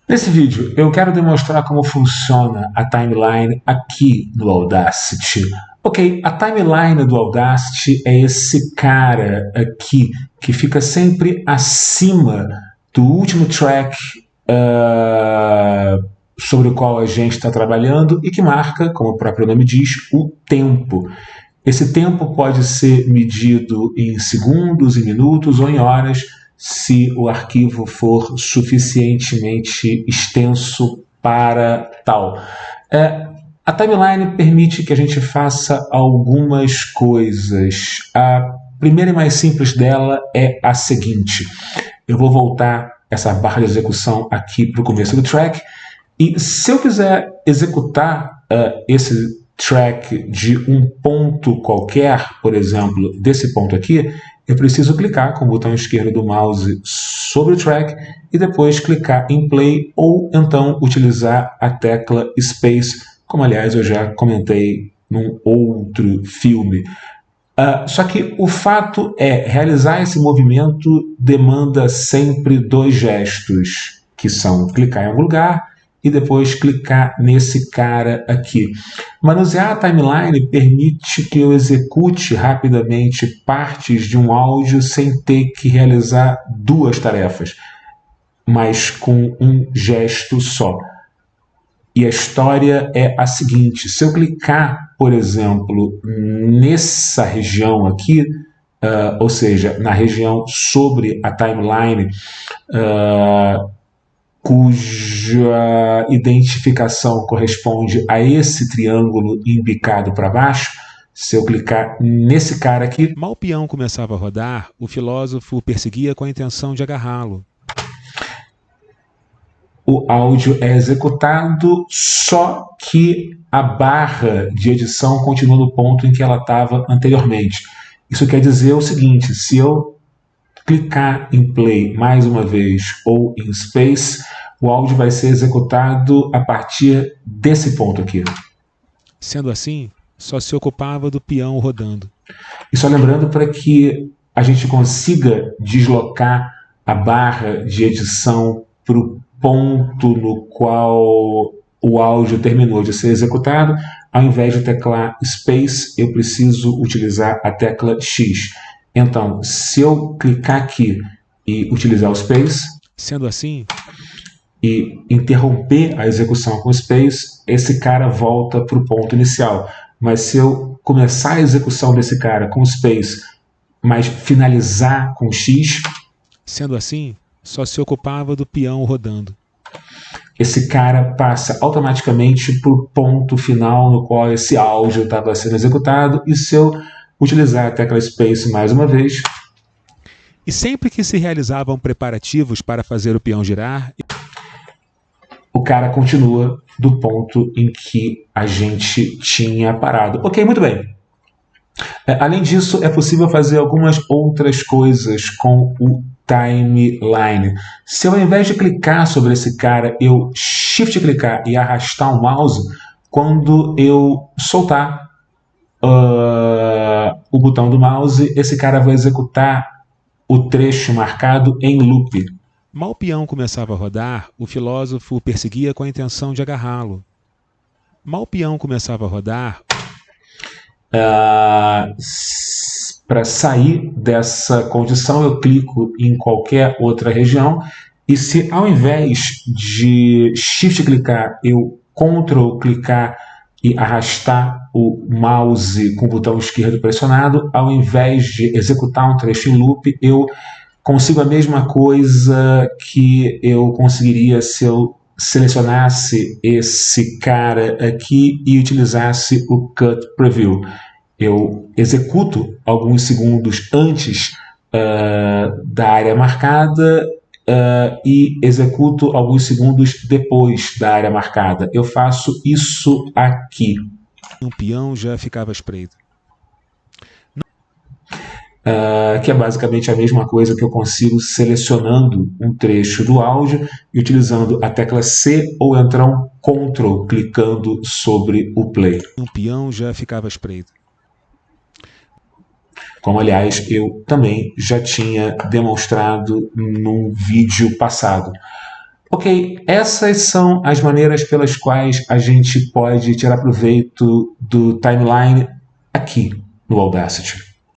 Nesse vídeo, eu quero demonstrar como funciona a timeline aqui no Audacity. Ok, a timeline do Audacity é esse cara aqui, que fica sempre acima do último track sobre o qual a gente está trabalhando e que marca, como o próprio nome diz, o tempo. Esse tempo pode ser medido em segundos, em minutos ou em horas, se o arquivo for suficientemente extenso para tal. A timeline permite que a gente faça algumas coisas. A primeira e mais simples dela é a seguinte. Eu vou voltar essa barra de execução aqui para o começo do track, e se eu quiser executar esse track de um ponto qualquer, por exemplo, desse ponto aqui, eu preciso clicar com o botão esquerdo do mouse sobre o track e depois clicar em play ou então utilizar a tecla space, como aliás eu já comentei num outro filme. Só que o fato é, realizar esse movimento demanda sempre dois gestos, que são clicar em algum lugar e depois clicar nesse cara aqui. Manusear a timeline permite que eu execute rapidamente partes de um áudio sem ter que realizar duas tarefas, mas com um gesto só. E a história é a seguinte: se eu clicar, por exemplo, nessa região aqui, ou seja, na região sobre a timeline, cuja identificação corresponde a esse triângulo embicado para baixo, se eu clicar nesse cara aqui... Mal o peão começava a rodar, o filósofo o perseguia com a intenção de agarrá-lo. O áudio é executado, só que a barra de edição continua no ponto em que ela estava anteriormente. Isso quer dizer o seguinte: se eu clicar em play mais uma vez ou em space, o áudio vai ser executado a partir desse ponto aqui. Sendo assim, só se ocupava do peão rodando. E só lembrando, para que a gente consiga deslocar a barra de edição para o ponto no qual o áudio terminou de ser executado, ao invés de teclar space, eu preciso utilizar a tecla X. Então, se eu clicar aqui e utilizar o space, sendo assim, e interromper a execução com space, esse cara volta para o ponto inicial. Mas se eu começar a execução desse cara com space, mas finalizar com X, sendo assim, só se ocupava do peão rodando. Esse cara passa automaticamente para o ponto final no qual esse áudio estava sendo executado, e se eu utilizar a tecla space mais uma vez... E sempre que se realizavam preparativos para fazer o peão girar, o cara continua do ponto em que a gente tinha parado. Ok, muito bem. Além disso, é possível fazer algumas outras coisas com o timeline. Se eu, ao invés de clicar sobre esse cara, eu shift clicar e arrastar o mouse, quando eu soltar o botão do mouse, esse cara vai executar o trecho marcado em loop. Mal o peão começava a rodar, o filósofo o perseguia com a intenção de agarrá-lo. Mal o peão começava a rodar... para sair dessa condição, eu clico em qualquer outra região, e se ao invés de shift clicar, eu Ctrl clicar e arrastar o mouse com o botão esquerdo pressionado, ao invés de executar um trecho em loop, eu consigo a mesma coisa que eu conseguiria se eu selecionasse esse cara aqui e utilizasse o Cut Preview. Eu executo alguns segundos antes da área marcada e executo alguns segundos depois da área marcada. Eu faço isso aqui. O peão já ficava espreito. Que é basicamente a mesma coisa que eu consigo selecionando um trecho do áudio e utilizando a tecla C ou então Ctrl clicando sobre o play. O peão já ficava espreito. Como, aliás, eu também já tinha demonstrado num vídeo passado. Ok, essas são as maneiras pelas quais a gente pode tirar proveito do timeline aqui no Audacity.